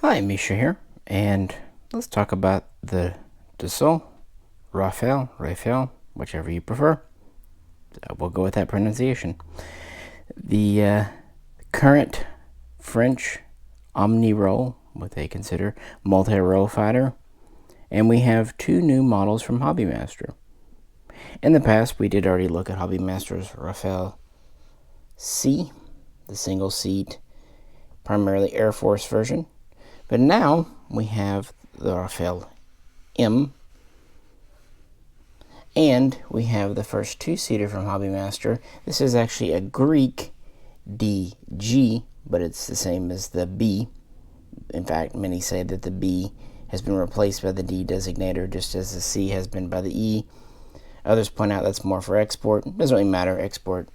Hi, Misha here, and let's talk about the Dassault Rafale, whichever you prefer. We'll go with that pronunciation. The current French omnirole, what they consider multi-role fighter, and we have two new models from Hobbymaster. In the past, we did already look at Hobbymaster's Rafale C, the single-seat, primarily Air Force version. But now we have the Rafale M, and we have the first two-seater from Hobbymaster. This is actually a Greek DG, but it's the same as the B. In fact, many say that the B has been replaced by the D designator, just as the C has been by the E. Others point out that's more for export. It doesn't really matter. Export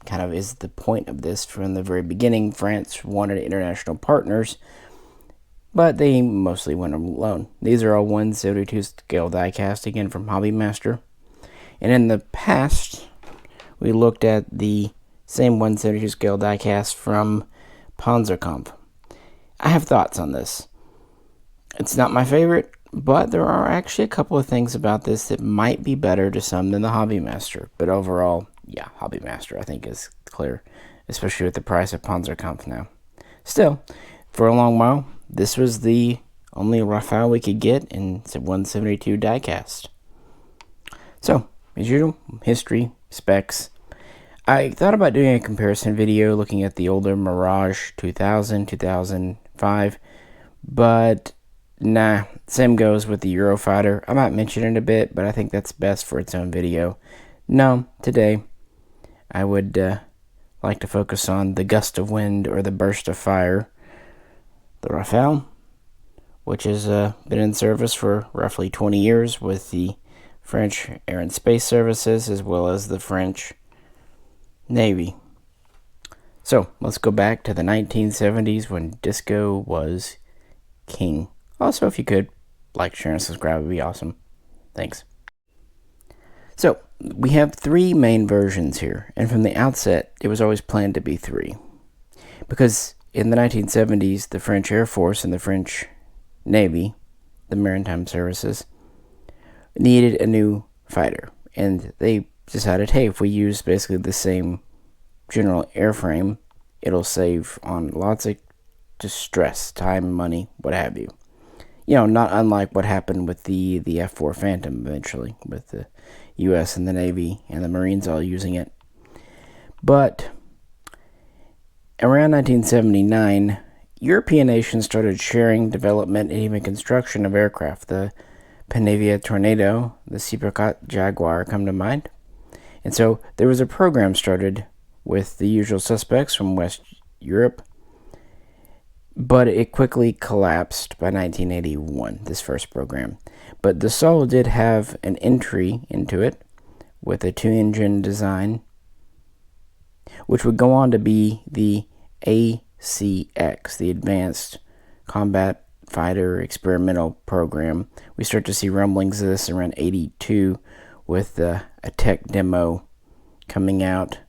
kind of is the point of this from the very beginning. France wanted international partners, but they mostly went alone. These are all 1/72 scale diecast, again from Hobbymaster. And in the past, we looked at the same 1/72 scale diecast from Panzerkampf. I have thoughts on this. It's not my favorite, but there are actually a couple of things about this that might be better to some than the Hobbymaster. But overall, yeah, Hobbymaster I think is clear, especially with the price of Panzerkampf now. Still, for a long while, this was the only Rafale we could get in 1/72 diecast. So, as usual, history, specs. I thought about doing a comparison video looking at the older Mirage 2000, 2005, but nah, same goes with the Eurofighter. I might mention it a bit, but I think that's best for its own video. No, today I would like to focus on the gust of wind or the burst of fire, the Rafale, which has been in service for roughly 20 years with the French Air and Space Services as well as the French Navy. So let's go back to the 1970s when disco was king. Also, if you could, like, share, and subscribe would be awesome. Thanks. So we have three main versions here, and from the outset, it was always planned to be three. Because in the 1970s, the French Air Force and the French Navy, the maritime services, needed a new fighter. And they decided, hey, if we use basically the same general airframe, it'll save on lots of distress, time, money, what have you. You know, not unlike what happened with the F-4 Phantom eventually, with the U.S. and the Navy and the Marines all using it. But around 1979, European nations started sharing development and even construction of aircraft. The Panavia Tornado, the Ciprocot Jaguar come to mind. And so there was a program started with the usual suspects from West Europe, but it quickly collapsed by 1981, this first program. But Dassault did have an entry into it with a two-engine design, which would go on to be the ACX, the Advanced Combat Fighter Experimental Program. We start to see rumblings of this around 82 with a tech demo coming out.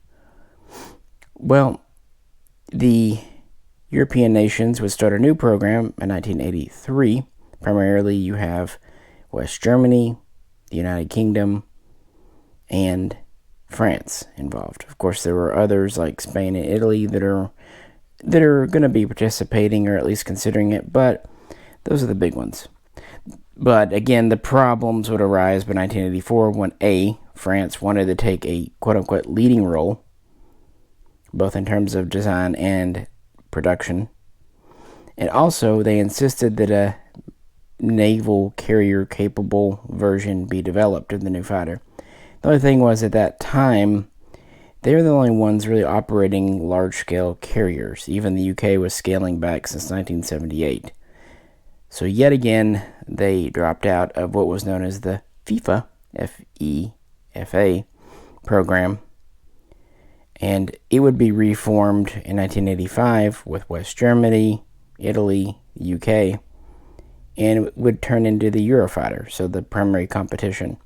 Well, the European nations would start a new program in 1983. Primarily, you have West Germany, the United Kingdom, and France involved. Of course, there were others like Spain and Italy that are going to be participating or at least considering it, but those are the big ones. But again, the problems would arise by 1984 when France wanted to take a quote-unquote leading role, both in terms of design and production. And also, they insisted that a naval carrier-capable version be developed of the new fighter. The only thing was, at that time, they were the only ones really operating large-scale carriers. Even the UK was scaling back since 1978. So yet again, they dropped out of what was known as the FIFA, F-E-F-A, program. And it would be reformed in 1985 with West Germany, Italy, UK, and it would turn into the Eurofighter, so the primary competition.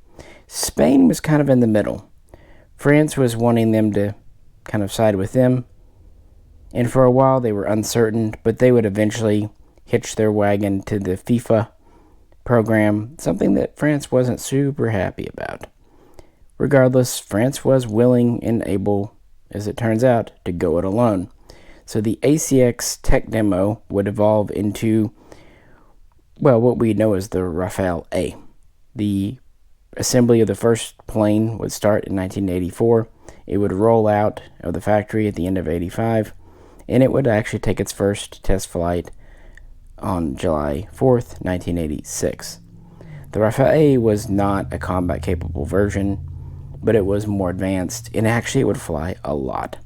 Spain was kind of in the middle. France was wanting them to kind of side with them, and for a while they were uncertain, but they would eventually hitch their wagon to the FIFA program, something that France wasn't super happy about. Regardless, France was willing and able, as it turns out, to go it alone. So the ACX tech demo would evolve into, well, what we know as the Rafale A. The assembly of the first plane would start in 1984. It would roll out of the factory at the end of 85, and it would actually take its first test flight on July 4th, 1986. The Rafale A was not a combat-capable version, but it was more advanced, and actually it would fly a lot.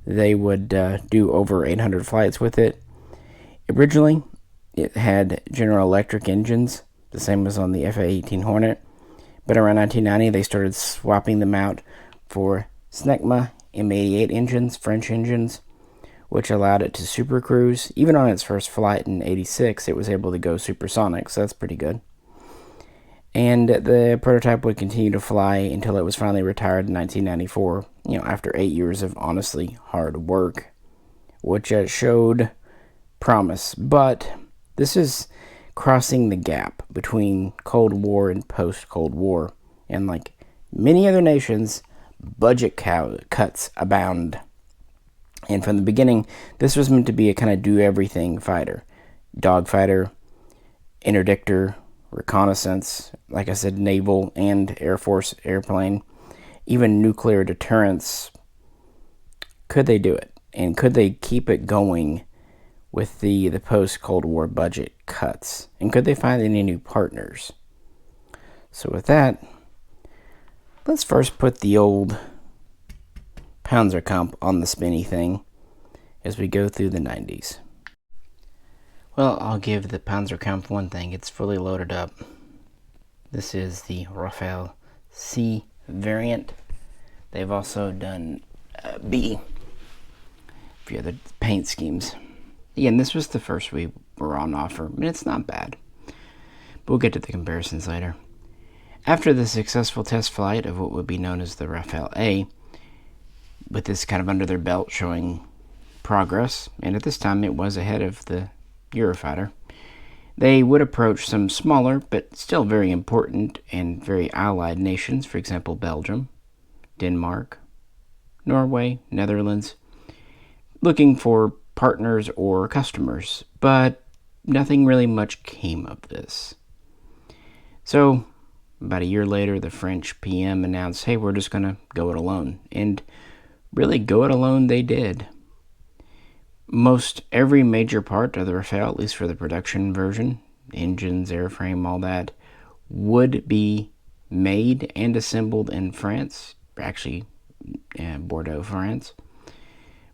They would do over 800 flights with it. Originally, it had General Electric engines, the same as on the FA-18 Hornet, but around 1990 they started swapping them out for Snecma M88 engines, French engines, which allowed it to supercruise. Even on its first flight in 86, it was able to go supersonic, so that's pretty good. And the prototype would continue to fly until it was finally retired in 1994, after 8 years of honestly hard work, which showed promise. But this is crossing the gap between Cold War and post-Cold War, and like many other nations, budget cuts abound. And from the beginning, this was meant to be a kind of do-everything fighter. Dogfighter, interdictor, reconnaissance, like I said, naval and Air Force airplane, even nuclear deterrence. Could they do it? And could they keep it going with the post-Cold War budget cuts? And could they find any new partners? So with that, let's first put the old Panzerkampf on the spinny thing as we go through the 90s. Well, I'll give the Panzerkampf one thing. It's fully loaded up. This is the Rafale C variant. They've also done B, a few other paint schemes. Again, this was the first we were on offer, and it's not bad. But we'll get to the comparisons later. After the successful test flight of what would be known as the Rafale A, with this kind of under their belt showing progress, and at this time it was ahead of the Eurofighter, they would approach some smaller but still very important and very allied nations, for example Belgium, Denmark, Norway, Netherlands, looking for partners or customers, but nothing really much came of this. So about a year later, the French PM announced, hey, we're just going to go it alone. And really go it alone they did. Most every major part of the Rafale, at least for the production version, engines, airframe, all that, would be made and assembled in France, actually Bordeaux, France,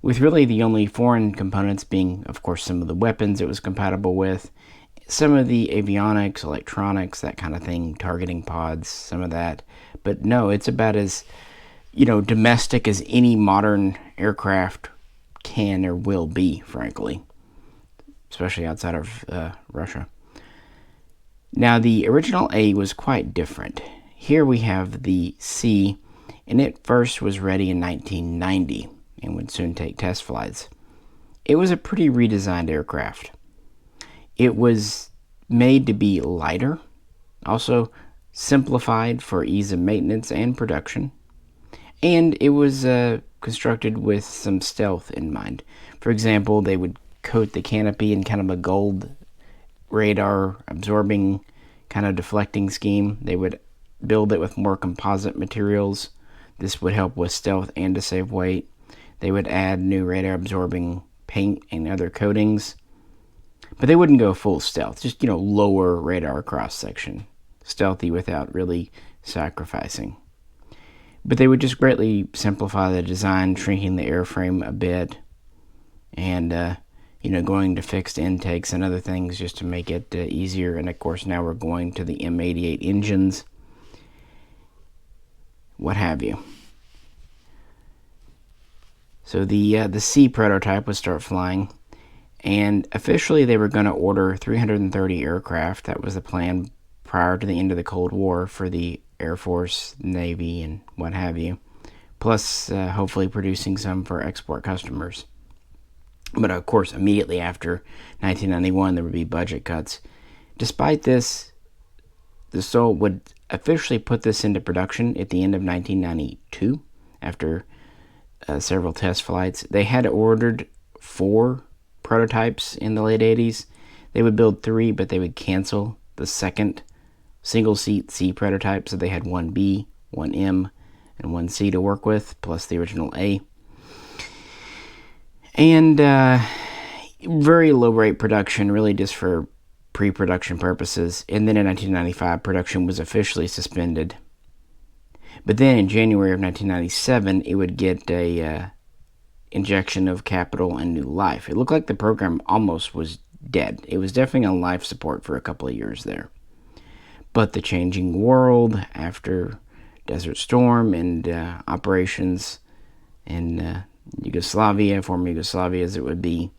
with really the only foreign components being, of course, some of the weapons it was compatible with, some of the avionics, electronics, that kind of thing, targeting pods, some of that. But no, it's about as, domestic as any modern aircraft can or will be, frankly, especially outside of Russia. Now, the original A was quite different. Here we have the C, and it first was ready in 1990 and would soon take test flights. It was a pretty redesigned aircraft. It was made to be lighter, also simplified for ease of maintenance and production, and it was constructed with some stealth in mind. For example, they would coat the canopy in kind of a gold radar absorbing kind of deflecting scheme. They would build it with more composite materials. This would help with stealth and to save weight. They would add new radar absorbing paint and other coatings. But they wouldn't go full stealth, just, lower radar cross section. Stealthy without really sacrificing. But they would just greatly simplify the design, shrinking the airframe a bit, and, going to fixed intakes and other things just to make it easier. And, of course, now we're going to the M88 engines, what have you. So the C prototype would start flying, and officially they were going to order 330 aircraft. That was the plan prior to the end of the Cold War for the Air Force, Navy, and what have you, plus hopefully producing some for export customers. But of course, immediately after 1991, there would be budget cuts. Despite this, Dassault would officially put this into production at the end of 1992 after several test flights. They had ordered 4 prototypes in the late 80s. They would build 3, but they would cancel the second single-seat C prototype, so they had 1B, 1M, and 1C to work with, plus the original A. And very low-rate production, really just for pre-production purposes. And then in 1995, production was officially suspended. But then in January of 1997, it would get a injection of capital and new life. It looked like the program almost was dead. It was definitely on life support for a couple of years there. But the changing world after Desert Storm and operations in Yugoslavia, former Yugoslavia as it would be,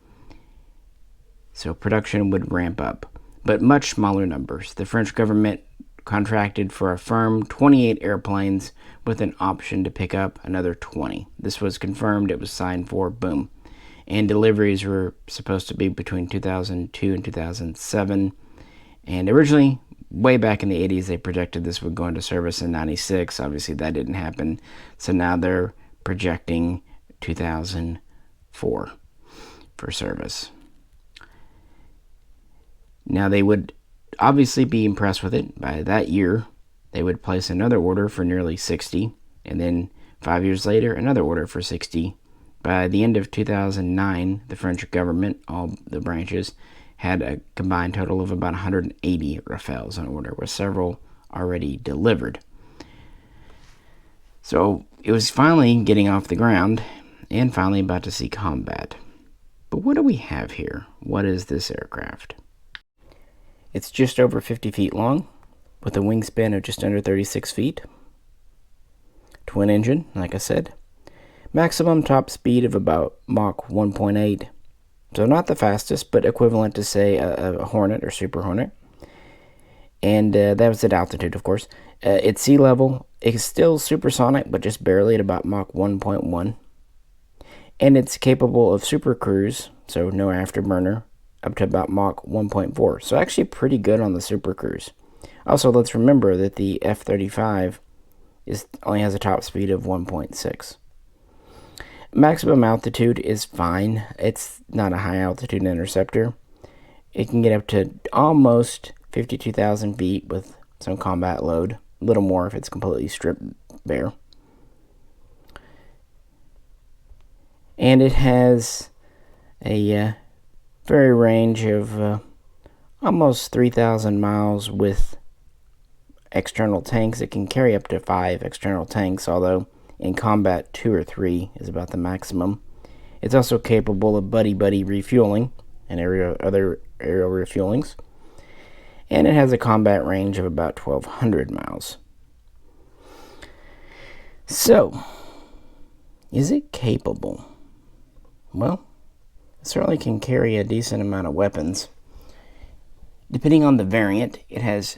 so production would ramp up, but much smaller numbers. The French government contracted for a firm 28 airplanes with an option to pick up another 20. This was confirmed, it was signed for, boom. And deliveries were supposed to be between 2002 and 2007. And originally, way back in the 80s, they projected this would go into service in 96. Obviously, that didn't happen. So now they're projecting 2004 for service. Now, they would obviously be impressed with it. By that year, they would place another order for nearly 60, and then 5 years later, another order for 60. By the end of 2009, the French government, all the branches, had a combined total of about 180 Rafales on order, with several already delivered. So it was finally getting off the ground, and finally about to see combat. But what do we have here? What is this aircraft? It's just over 50 feet long, with a wingspan of just under 36 feet. Twin engine, like I said. Maximum top speed of about Mach 1.8. So not the fastest, but equivalent to, say, a Hornet or Super Hornet. And that was at altitude, of course. At sea level, it's still supersonic, but just barely at about Mach 1.1. And it's capable of super cruise, so no afterburner, up to about Mach 1.4. So actually pretty good on the super cruise. Also, let's remember that the F-35 only has a top speed of 1.6. Maximum altitude is fine. It's not a high altitude interceptor. It can get up to almost 52,000 feet with some combat load. A little more if it's completely stripped bare. And it has a very range of almost 3,000 miles with external tanks. It can carry up to 5 external tanks, although in combat 2 or 3 is about the maximum. It's also capable of buddy-buddy refueling and other aerial refuelings. And it has a combat range of about 1,200 miles. So, is it capable? Well, it certainly can carry a decent amount of weapons. Depending on the variant, it has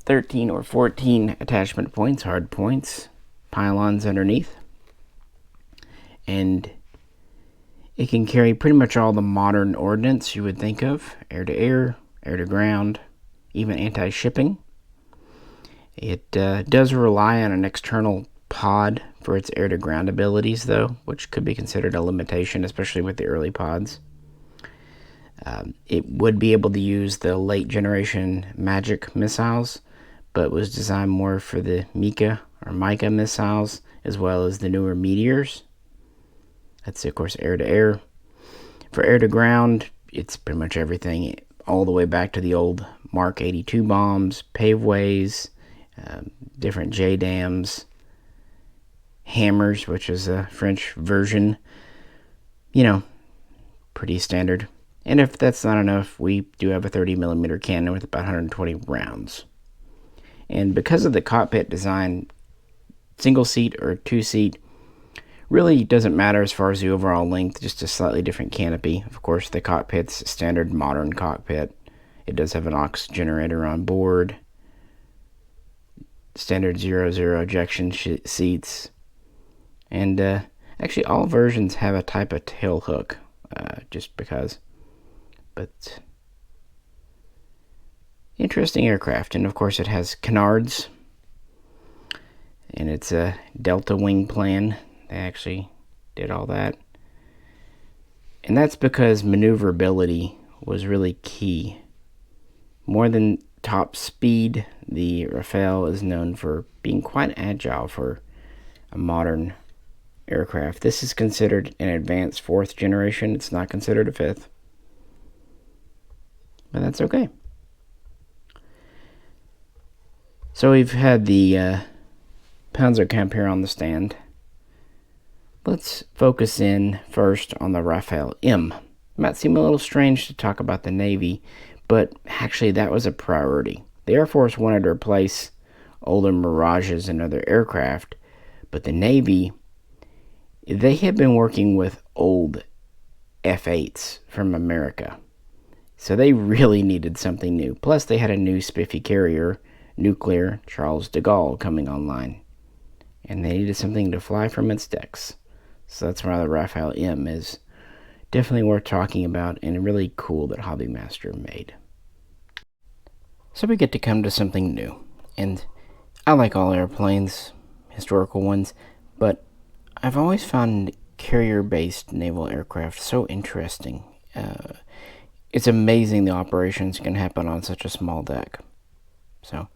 13 or 14 attachment points, hard points, pylons underneath. And it can carry pretty much all the modern ordnance you would think of. Air-to-air, air-to-ground, even anti-shipping. It does rely on an external pod for its air-to-ground abilities, though, which could be considered a limitation, especially with the early pods. It would be able to use the late-generation Magic missiles, but was designed more for the Mika missiles, as well as the newer Meteors. That's, of course, air-to-air. For air-to-ground, it's pretty much everything, all the way back to the old Mark 82 bombs, paveways, different JDAMs, hammers, which is a French version. You know, pretty standard. And if that's not enough, we do have a 30mm cannon with about 120 rounds. And because of the cockpit design, single seat or two seat really doesn't matter as far as the overall length, just a slightly different canopy. Of course, the cockpit's a standard modern cockpit. It does have an aux generator on board, standard 0-0 ejection seats, and actually all versions have a type of tail hook just because. But interesting aircraft, and of course it has canards, and it's a delta wing plan. They actually did all that, and that's because maneuverability was really key. More than top speed, the Rafale is known for being quite agile for a modern aircraft. This is considered an advanced 4th generation. It's not considered a 5th, but that's okay. So we've had the Panzerkampf here on the stand. Let's focus in first on the Rafale M. It might seem a little strange to talk about the Navy, but actually that was a priority. The Air Force wanted to replace older Mirages and other aircraft, but the Navy, they had been working with old F-8s from America. So they really needed something new. Plus they had a new spiffy carrier, nuclear Charles de Gaulle, coming online. And they needed something to fly from its decks. So that's why the Rafale M is definitely worth talking about, and really cool that Hobbymaster made. So we get to come to something new. And I like all airplanes, historical ones, but I've always found carrier-based naval aircraft so interesting. It's amazing the operations can happen on such a small deck. So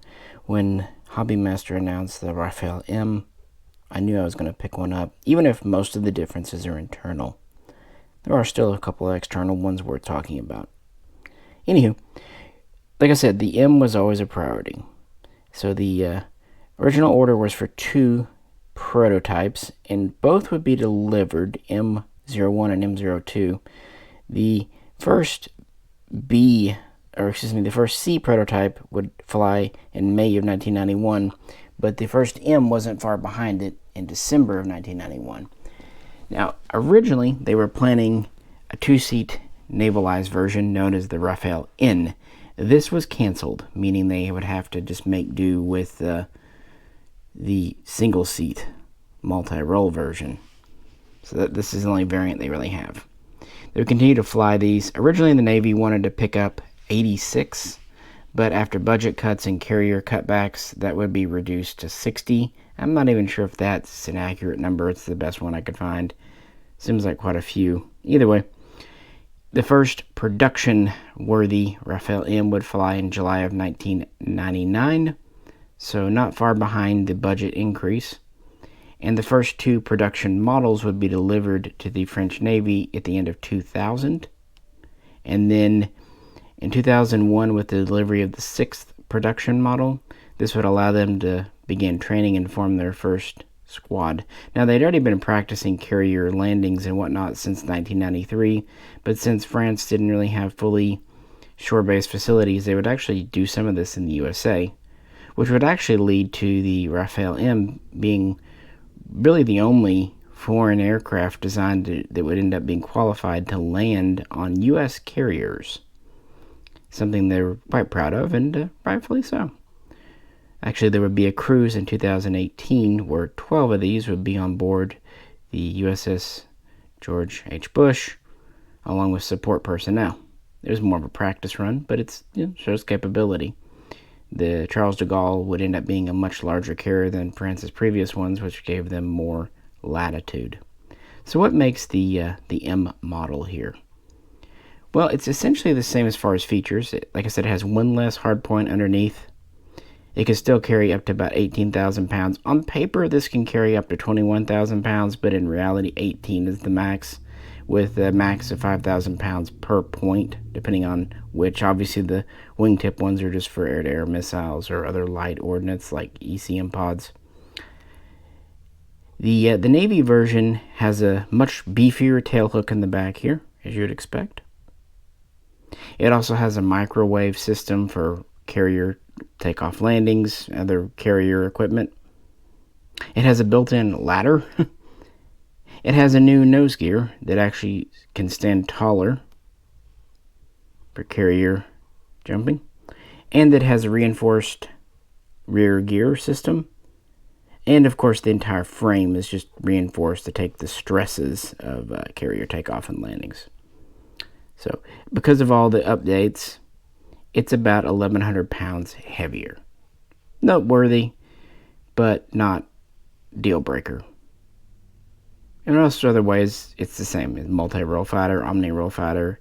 when Hobbymaster announced the Rafale M, I knew I was going to pick one up, even if most of the differences are internal. There are still a couple of external ones worth talking about. Anywho, like I said, the M was always a priority. So the original order was for 2 prototypes, and both would be delivered, M01 and M02. The first the first C prototype would fly in May of 1991, but the first M wasn't far behind it in December of 1991. Now, originally, they were planning a 2-seat navalized version known as the Rafale N. This was canceled, meaning they would have to just make do with the single-seat multi-role version. So this is the only variant they really have. They would continue to fly these. Originally, the Navy wanted to pick up 86, but after budget cuts and carrier cutbacks, that would be reduced to 60. I'm not even sure if that's an accurate number. It's the best one I could find. Seems like quite a few. Either way, the first production-worthy Rafale M would fly in July of 1999, so not far behind the budget increase. And the first 2 production models would be delivered to the French Navy at the end of 2000. And then in 2001, with the delivery of the 6th production model, this would allow them to begin training and form their first squad. Now, they'd already been practicing carrier landings and whatnot since 1993, but since France didn't really have fully shore-based facilities, they would actually do some of this in the USA, which would actually lead to the Rafale M being really the only foreign aircraft designed that would end up being qualified to land on U.S. carriers. Something they were quite proud of, and rightfully so. Actually, there would be a cruise in 2018 where 12 of these would be on board the USS George H. Bush, along with support personnel. It was more of a practice run, but it shows capability. The Charles de Gaulle would end up being a much larger carrier than France's previous ones, which gave them more latitude. So what makes the M model here? Well, it's essentially the same as far as features. Like I said, it has one less hardpoint underneath. It can still carry up to about 18,000 pounds. On paper, this can carry up to 21,000 pounds, but in reality, 18 is the max, with a max of 5,000 pounds per point, depending on which. Obviously, the wingtip ones are just for air-to-air missiles or other light ordnance like ECM pods. The Navy version has a much beefier tail hook in the back here, as you would expect. It also has a microwave system for carrier takeoff landings, other carrier equipment. It has a built-in ladder. It has a new nose gear that actually can stand taller for carrier jumping. And it has a reinforced rear gear system. And of course the entire frame is just reinforced to take the stresses of carrier takeoff and landings. So because of all the updates, it's about 1,100 pounds heavier. Noteworthy, but not deal breaker. In most other ways, it's the same as multi-role fighter, omnirole fighter.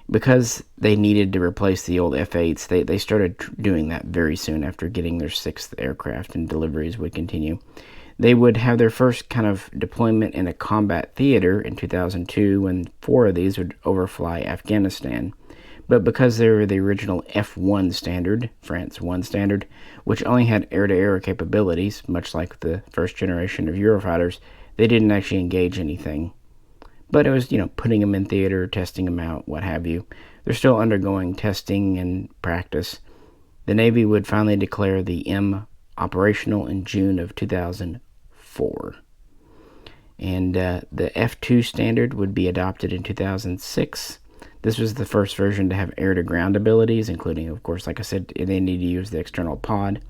Because they needed to replace the old F-8s, they started doing that very soon after getting their 6th aircraft, and deliveries would continue. They would have their first kind of deployment in a combat theater in 2002 when 4 of these would overfly Afghanistan. But because they were the original F1 standard, France 1 standard, which only had air-to-air capabilities, much like the first generation of Eurofighters, they didn't actually engage anything. But it was, putting them in theater, testing them out, what have you. They're still undergoing testing and practice. The Navy would finally declare the M operational in June of 2004. And the F2 standard would be adopted in 2006. This was the first version to have air-to-ground abilities, including, of course, like I said, they need to use the external pod.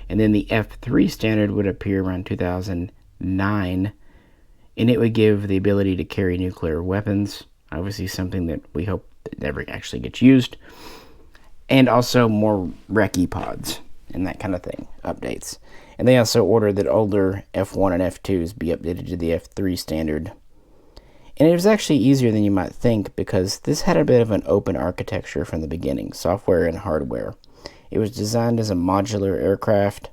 And then the F3 standard would appear around 2009, and it would give the ability to carry nuclear weapons, obviously something that we hope that never actually gets used, and also more recce pods and that kind of thing, updates. And they also ordered that older F1 and F2s be updated to the F3 standard. And it was actually easier than you might think because this had a bit of an open architecture from the beginning, software and hardware. It was designed as a modular aircraft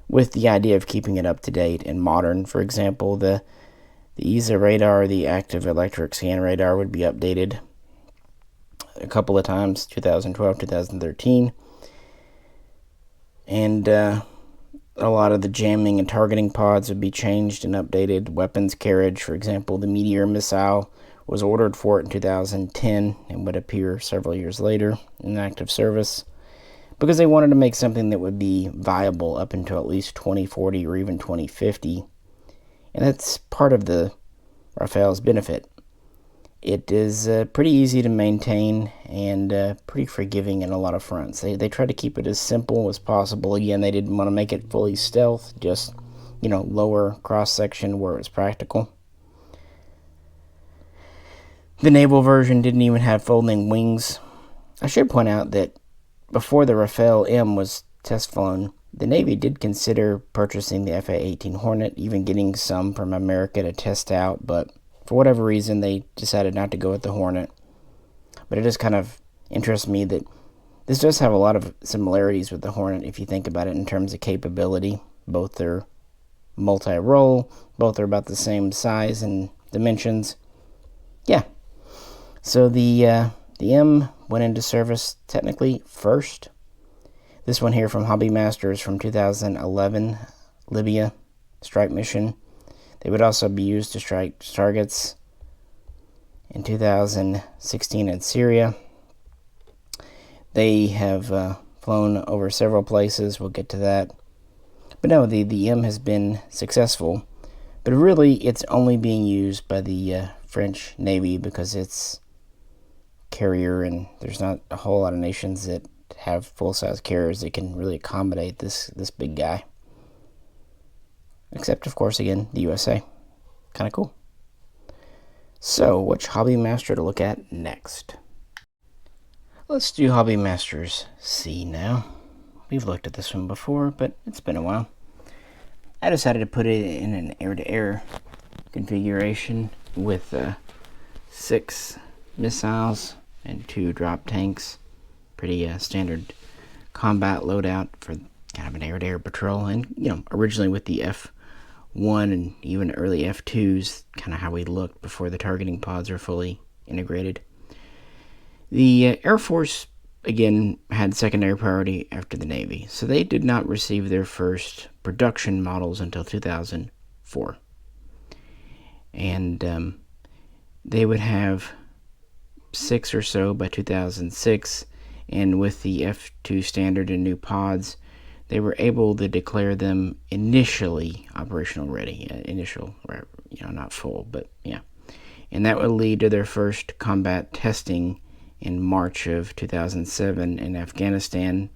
with the idea of keeping it up to date and modern. For example, the ESA radar, the active electric scan radar, would be updated a couple of times, 2012, 2013. And a lot of the jamming and targeting pods would be changed and updated. Weapons carriage, for example, the Meteor missile was ordered for it in 2010 and would appear several years later in active service because they wanted to make something that would be viable up until at least 2040 or even 2050. And that's part of the Rafale's benefit. It is pretty easy to maintain and pretty forgiving in a lot of fronts. They try to keep it as simple as possible. Again, they didn't want to make it fully stealth, just, lower cross-section where it's practical. The naval version didn't even have folding wings. I should point out that before the Rafale M was test flown, the Navy did consider purchasing the FA-18 Hornet, even getting some from America to test out, but for whatever reason, they decided not to go with the Hornet. But it just kind of interests me that this does have a lot of similarities with the Hornet if you think about it in terms of capability. Both are multi-role, both are about the same size and dimensions. Yeah. So the M went into service technically first. This one here from Hobby Masters from 2011, Libya strike mission. They would also be used to strike targets in 2016 in Syria. They have flown over several places. We'll get to that. But no, the M has been successful. But really, it's only being used by the French Navy because it's carrier, and there's not a whole lot of nations that have full-size carriers that can really accommodate this big guy. Except, of course, again, the USA. Kind of cool. So, which Hobby Master to look at next? Let's do Hobby Masters C now. We've looked at this one before, but it's been a while. I decided to put it in an air-to-air configuration with 6 missiles and 2 drop tanks. Pretty standard combat loadout for kind of an air-to-air patrol. And, originally with the F1 and even early F2s, kind of how we looked before the targeting pods are fully integrated. The Air Force, again, had secondary priority after the Navy, so they did not receive their first production models until 2004. And they would have 6 or so by 2006, and with the F2 standard and new pods, they were able to declare them initially operational ready. Initial, not full, but yeah. And that would lead to their first combat testing in March of 2007 in Afghanistan.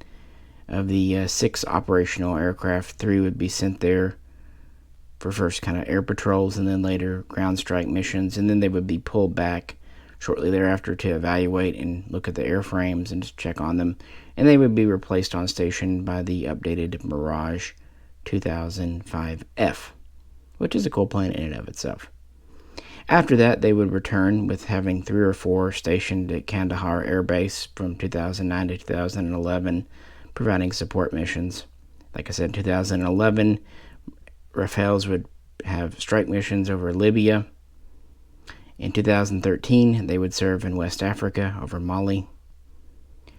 Of the 6 operational aircraft, 3 would be sent there for first kind of air patrols and then later ground strike missions, and then they would be pulled back shortly thereafter to evaluate and look at the airframes and just check on them, and they would be replaced on station by the updated Mirage 2005F, which is a cool plane in and of itself. After that, they would return with having 3 or 4 stationed at Kandahar Air Base from 2009 to 2011, providing support missions. Like I said, in 2011, Rafales would have strike missions over Libya. In 2013, they would serve in West Africa over Mali.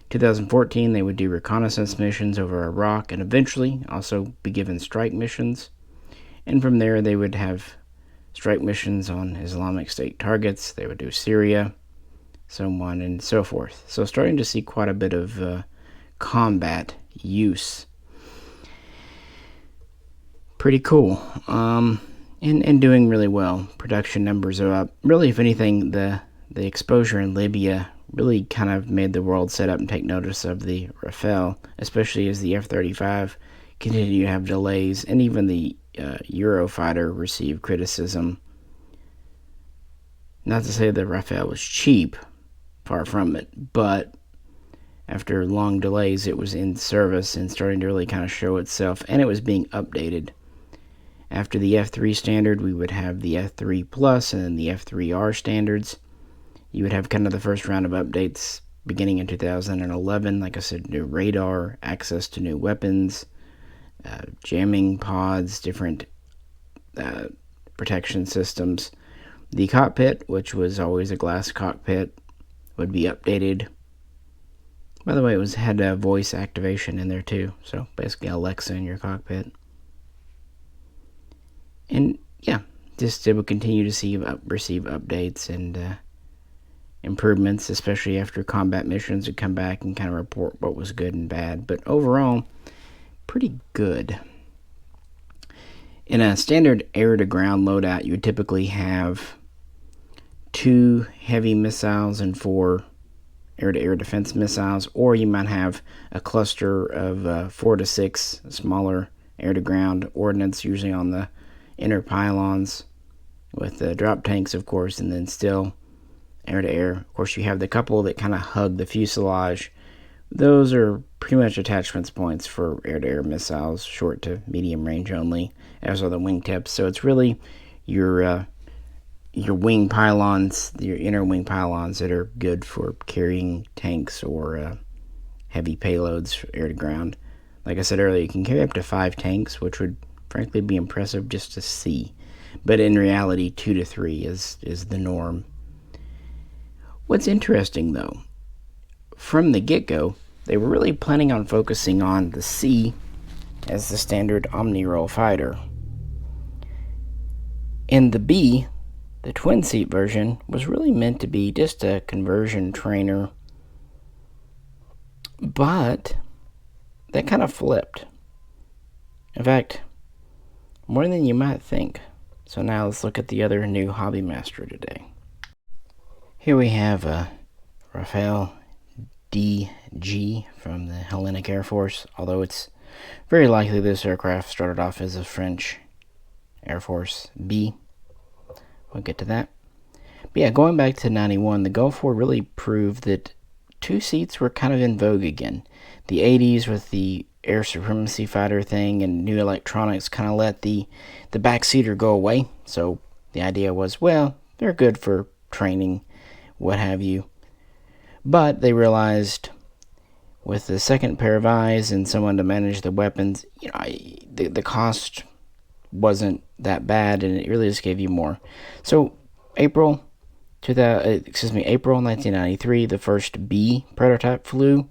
2014, they would do reconnaissance missions over Iraq and eventually also be given strike missions. And from there, they would have strike missions on Islamic State targets. They would do Syria, so on and so forth. So starting to see quite a bit of combat use. Pretty cool. And doing really well. Production numbers are up. Really, if anything, the exposure in Libya really kind of made the world sit up and take notice of the Rafale, especially as the F-35 continued to have delays, and even the Eurofighter received criticism. Not to say the Rafale was cheap, far from it, but after long delays, it was in service and starting to really kind of show itself, and it was being updated. After the F3 standard, we would have the F3 Plus and then the F3R standards. You would have kind of the first round of updates beginning in 2011. Like I said, new radar, access to new weapons, jamming pods, different protection systems. The cockpit, which was always a glass cockpit, would be updated. By the way, it had voice activation in there too, so basically Alexa in your cockpit. And yeah, just it would continue to receive updates and improvements, especially after combat missions would come back and kind of report what was good and bad. But overall, pretty good. In a standard air-to-ground loadout, you would typically have 2 heavy missiles and 4 air-to-air defense missiles, or you might have a cluster of 4 to 6 smaller air-to-ground ordnance, usually on the inner pylons, with the drop tanks, of course, and then still air-to-air. Of course, you have the couple that kind of hug the fuselage. Those are pretty much attachments points for air-to-air missiles, short to medium range only, as are the wingtips. So it's really your wing pylons, your inner wing pylons, that are good for carrying tanks or heavy payloads air-to-ground. Like I said earlier, you can carry up to 5 tanks, which would frankly be impressive just to see. But in reality, 2 to 3 is the norm. What's interesting, though, from the get-go, they were really planning on focusing on the C as the standard omnirole fighter. And the B, the twin-seat version, was really meant to be just a conversion trainer. But that kind of flipped. In fact, more than you might think. So now let's look at the other new Hobby Master today. Here we have a Rafale DG from the Hellenic Air Force, although it's very likely this aircraft started off as a French Air Force B. We'll get to that. But yeah, going back to 91, the Gulf War really proved that 2 seats were kind of in vogue again. The 80s with the air supremacy fighter thing and new electronics kind of let the backseater go away. So the idea was, well, they're good for training, what have you. But they realized with the second pair of eyes and someone to manage the weapons, the cost wasn't that bad, and it really just gave you more. So April 1993, the first B prototype flew.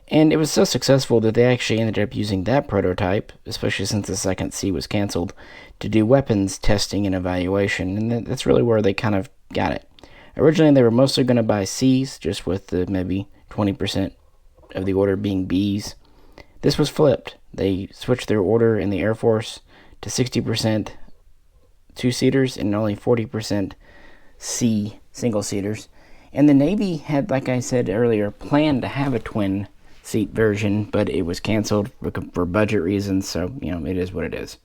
And it was so successful that they actually ended up using that prototype, especially since the second C was canceled, to do weapons testing and evaluation. And that's really where they kind of got it. Originally, they were mostly going to buy Cs, just with the maybe 20% of the order being Bs. This was flipped. They switched their order in the Air Force to 60% two-seaters and only 40% C single-seaters. And the Navy had, like I said earlier, planned to have a twin-seat version, but it was canceled for budget reasons, so, it is what it is.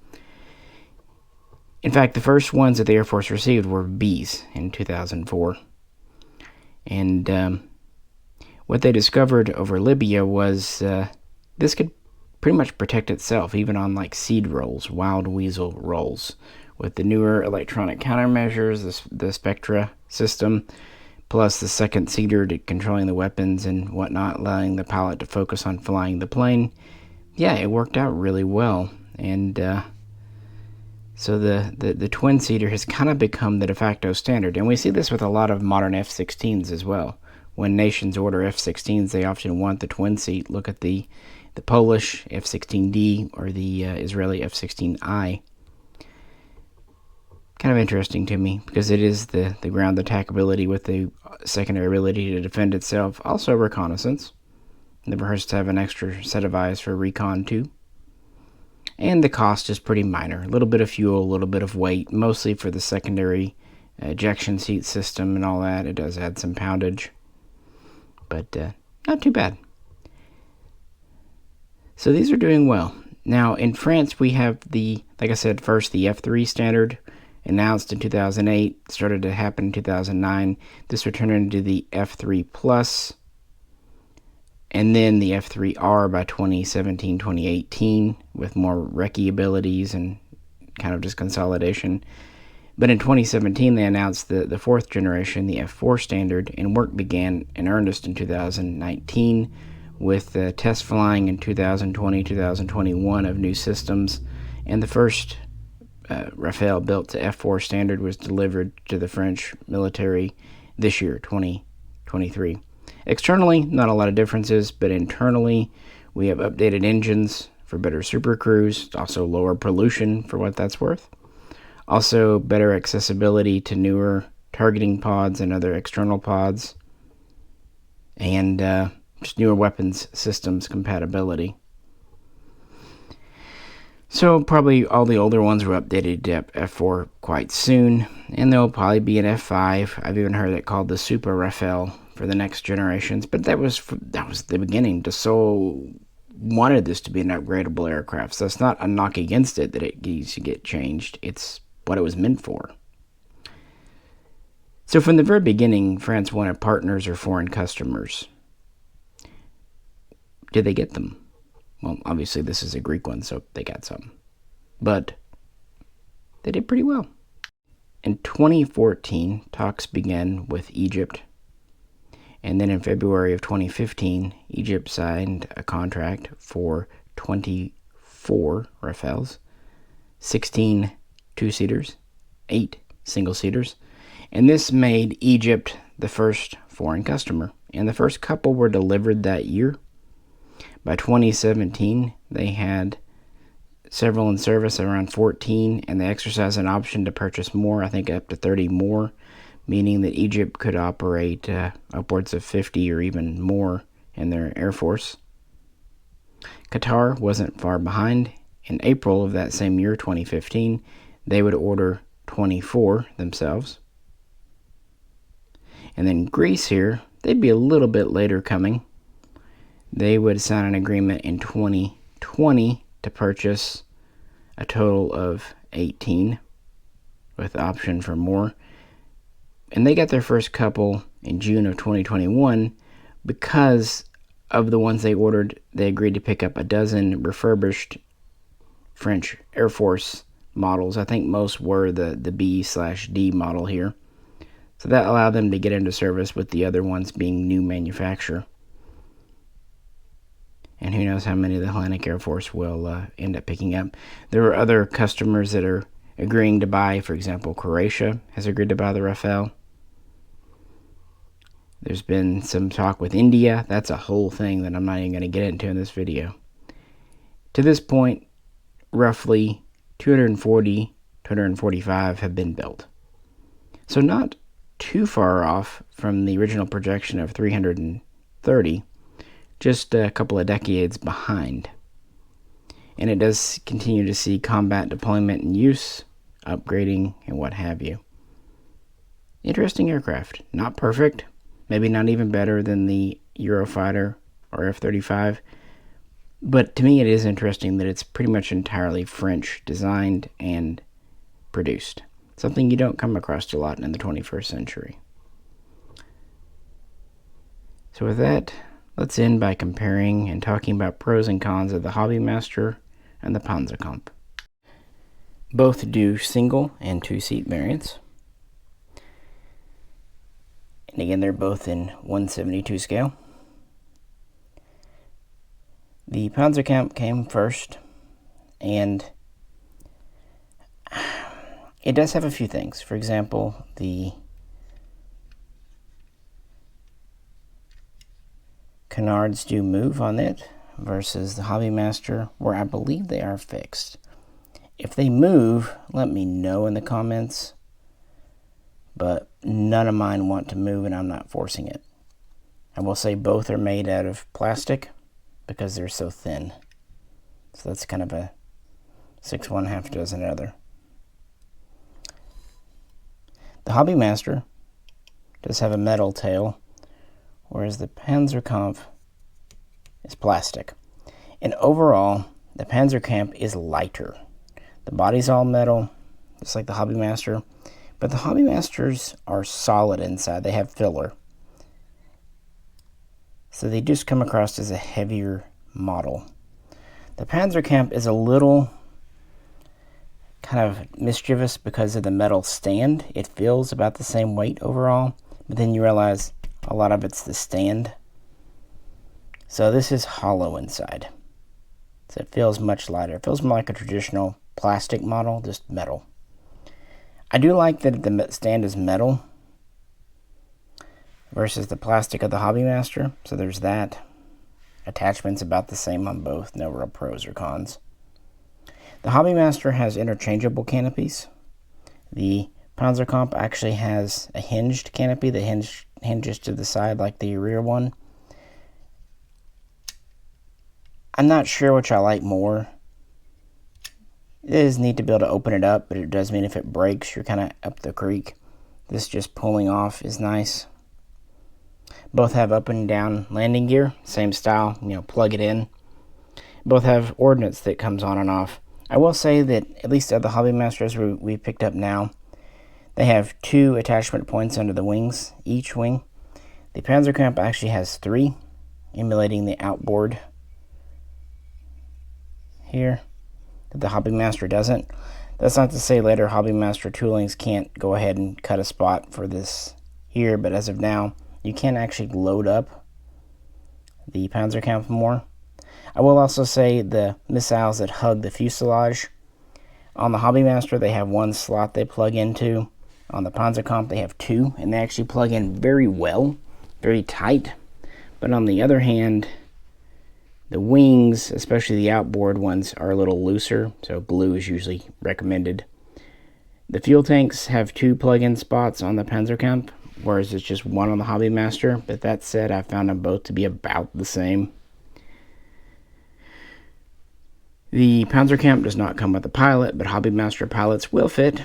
In fact, the first ones that the Air Force received were Bs in 2004. And what they discovered over Libya was this could pretty much protect itself, even on like seed rolls, wild weasel rolls. With the newer electronic countermeasures, the Spectra system, plus the second seater to controlling the weapons and whatnot, allowing the pilot to focus on flying the plane. Yeah, it worked out really well. And so the twin-seater has kind of become the de facto standard. And we see this with a lot of modern F-16s as well. When nations order F-16s, they often want the twin seat. Look at the Polish F-16D or the Israeli F-16I. Kind of interesting to me because it is the ground attack ability with the secondary ability to defend itself. Also reconnaissance. Never hurts to have an extra set of eyes for recon too. And the cost is pretty minor. A little bit of fuel, a little bit of weight, mostly for the secondary ejection seat system and all that. It does add some poundage, but not too bad. So these are doing well. Now in France we have like I said, first the F3 standard, announced in 2008, started to happen in 2009. This would turn into the F3 Plus, and then the F3R by 2017, 2018, with more recce abilities and kind of just consolidation. But in 2017, they announced the fourth generation, the F4 standard, and work began in earnest in 2019 with test flying in 2020, 2021 of new systems, and the first Rafale built to F4 standard was delivered to the French military this year, 2023. Externally, not a lot of differences, but internally, we have updated engines for better supercruise, also lower pollution for what that's worth. Also, better accessibility to newer targeting pods and other external pods, and just newer weapons systems compatibility. So probably all the older ones were updated to F4 quite soon, and there'll probably be an F5. I've even heard it called the Super Rafale for the next generations, but that was the beginning. Dassault wanted this to be an upgradable aircraft, so it's not a knock against it that it needs to get changed. It's what it was meant for. So from the very beginning, France wanted partners or foreign customers. Did they get them? Well, obviously this is a Greek one, so they got some. But they did pretty well. In 2014, talks began with Egypt. And then in February of 2015, Egypt signed a contract for 24 Rafales, 16 two-seaters, 8 single-seaters. And this made Egypt the first foreign customer. And the first couple were delivered that year. By 2017, they had several in service, around 14, and they exercised an option to purchase more, I think up to 30 more, meaning that Egypt could operate upwards of 50 or even more in their air force. Qatar wasn't far behind. In April of that same year, 2015, they would order 24 themselves. And then Greece here, they'd be a little bit later coming. They would sign an agreement in 2020 to purchase a total of 18 with the option for more. And they got their first couple in June of 2021 because of the ones they ordered. They agreed to pick up a dozen refurbished French Air Force models. I think most were the B/D model here. So that allowed them to get into service with the other ones being new manufacture. And who knows how many the Hellenic Air Force will end up picking up. There are other customers that are agreeing to buy. For example, Croatia has agreed to buy the Rafale. There's been some talk with India. That's a whole thing that I'm not even going to get into in this video. To this point, roughly 240, 245 have been built. So not too far off from the original projection of 330. Just a couple of decades behind. And it does continue to see combat deployment and use, upgrading, and what have you. Interesting aircraft. Not perfect. Maybe not even better than the Eurofighter or F-35. But to me it is interesting that it's pretty much entirely French designed and produced. Something you don't come across a lot in the 21st century. So with that, let's end by comparing and talking about pros and cons of the Hobbymaster and the Panzerkampf. Both do single and two-seat variants. And again, they're both in 1/72 scale. The Panzerkampf came first, and it does have a few things. For example, the canards do move on it versus the Hobbymaster, where I believe they are fixed. If they move, let me know in the comments, but none of mine want to move and I'm not forcing it. I will say both are made out of plastic because they're so thin. So that's kind of a 6 1 half dozen other. The Hobbymaster does have a metal tail, whereas the Panzerkampf is plastic. And overall, the Panzerkampf is lighter. The body's all metal, just like the Hobbymaster, but the Hobbymasters are solid inside. They have filler. So they just come across as a heavier model. The Panzerkampf is a little kind of mischievous because of the metal stand. It feels about the same weight overall, but then you realize a lot of it's the stand. So this is hollow inside. So it feels much lighter. It feels more like a traditional plastic model, just metal. I do like that the stand is metal versus the plastic of the Hobbymaster. So there's that. Attachment's about the same on both. No real pros or cons. The Hobbymaster has interchangeable canopies. The Panzerkampf actually has a hinged canopy that hinges to the side like the rear one. I'm not sure which I like more. It is neat to be able to open it up, but it does mean if it breaks, you're kind of up the creek. This just pulling off is nice. Both have up and down landing gear, same style, plug it in. Both have ordnance that comes on and off. I will say that, at least of the Hobbymasters we picked up now, they have 2 attachment points under the wings, each wing. The Panzerkampf actually has 3, emulating the outboard here, that the Hobbymaster doesn't. That's not to say later Hobbymaster toolings can't go ahead and cut a spot for this here, but as of now, you can actually load up the Panzerkampf more. I will also say the missiles that hug the fuselage, on the Hobbymaster they have 1 slot they plug into. On the Panzerkampf they have 2, and they actually plug in very well, very tight. But on the other hand, the wings, especially the outboard ones, are a little looser, so glue is usually recommended. The fuel tanks have 2 plug-in spots on the Panzerkampf, whereas it's just 1 on the Hobbymaster. But that said, I found them both to be about the same. The Panzerkampf does not come with a pilot, but Hobbymaster pilots will fit.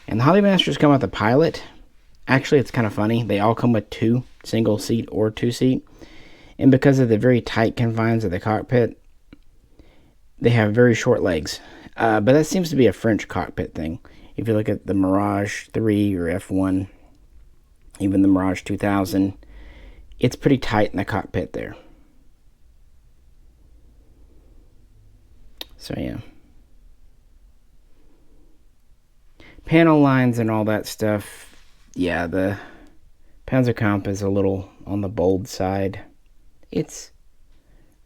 And the Hobbymasters come with a pilot. Actually, it's kind of funny. They all come with 2, single seat or 2-seat. And because of the very tight confines of the cockpit, they have very short legs. But that seems to be a French cockpit thing. If you look at the Mirage 3 or F1, even the Mirage 2000, it's pretty tight in the cockpit there. So yeah. Panel lines and all that stuff, yeah, the Panzerkampf is a little on the bold side. It's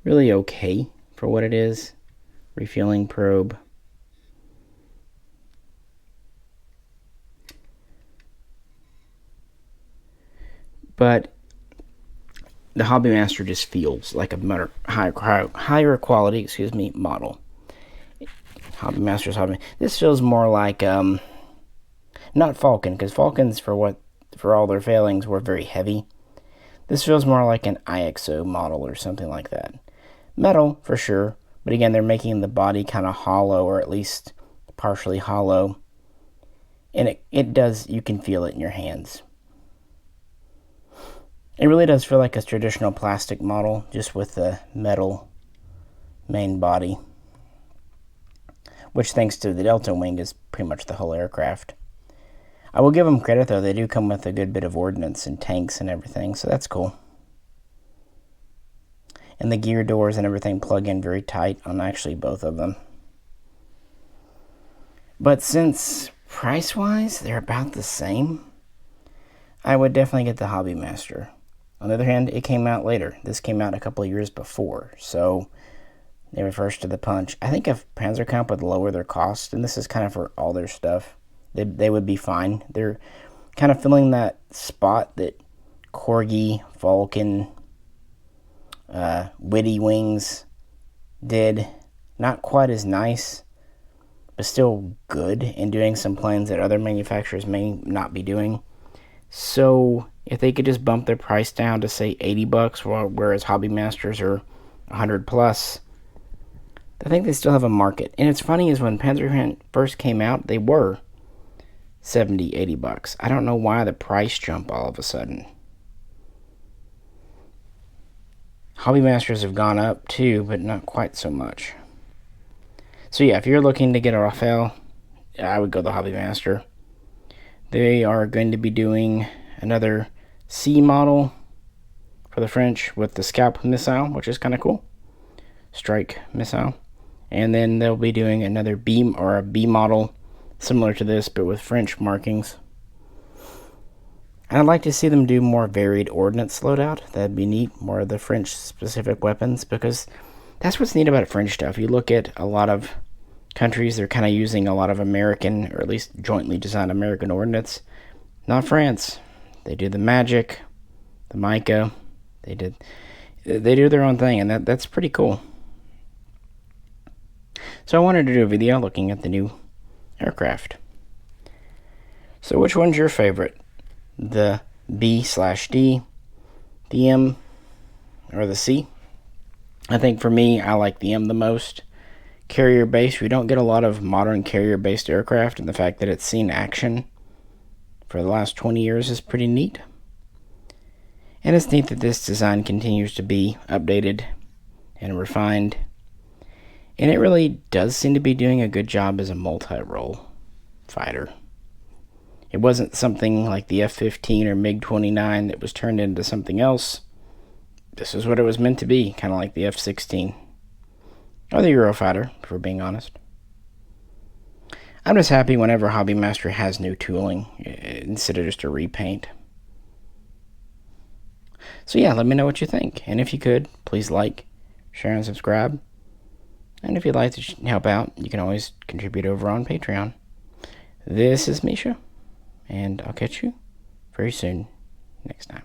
really okay for what it is. Refueling probe. But the Hobbymaster just feels like a higher quality, model. Hobbymaster's Hobby. This feels more like not Falcon, because Falcons, for all their failings, were very heavy. This feels more like an IXO model or something like that. Metal, for sure, but again, they're making the body kind of hollow, or at least partially hollow. And it does, you can feel it in your hands. It really does feel like a traditional plastic model, just with the metal main body. which thanks to the delta wing is pretty much the whole aircraft. I will give them credit though, they do come with a good bit of ordnance and tanks and everything, so that's cool. And the gear doors and everything plug in very tight on actually both of them. But since price-wise they're about the same, I would definitely get the Hobbymaster. On the other hand, it came out later. This came out a couple of years before, so they were first to the punch. I think if Panzerkampf would lower their cost, and this is kind of for all their stuff, they would be fine. They're kind of filling that spot that Corgi, Vulcan, Witty Wings did. Not quite as nice, but still good, and doing some planes that other manufacturers may not be doing. So if they could just bump their price down to say $80, whereas Hobbymasters are 100 plus, I think they still have a market. And it's funny is when Panzerkampf first came out, they were 70, $80. I don't know why the price jump all of a sudden. Hobbymasters have gone up too, but not quite so much. So yeah, if you're looking to get a Rafale, I would go the Hobbymaster. They are going to be doing another C model for the French with the Scalp missile, which is kind of cool. Strike missile. And then they'll be doing another B or a B model similar to this, but with French markings. And I'd like to see them do more varied ordnance loadout. That'd be neat. More of the French specific weapons, because that's what's neat about French stuff. You look at a lot of countries, they're kind of using a lot of American, or at least jointly designed American ordnance. Not France. They do the Magic, the Mica. They do their own thing, and that's pretty cool. So I wanted to do a video looking at the new aircraft. So which one's your favorite? The B/D, the M, or the C? I think for me, I like the M the most. Carrier-based, we don't get a lot of modern carrier-based aircraft, and the fact that it's seen action for the last 20 years is pretty neat. And it's neat that this design continues to be updated and refined. And it really does seem to be doing a good job as a multi-role fighter. It wasn't something like the F-15 or MiG-29 that was turned into something else. This is what it was meant to be, kind of like the F-16. Or the Eurofighter, if we're being honest. I'm just happy whenever Hobbymaster has new tooling, instead of just a repaint. So yeah, let me know what you think. And if you could, please like, share, and subscribe. And if you'd like to help out, you can always contribute over on Patreon. This is Misha, and I'll catch you very soon next time.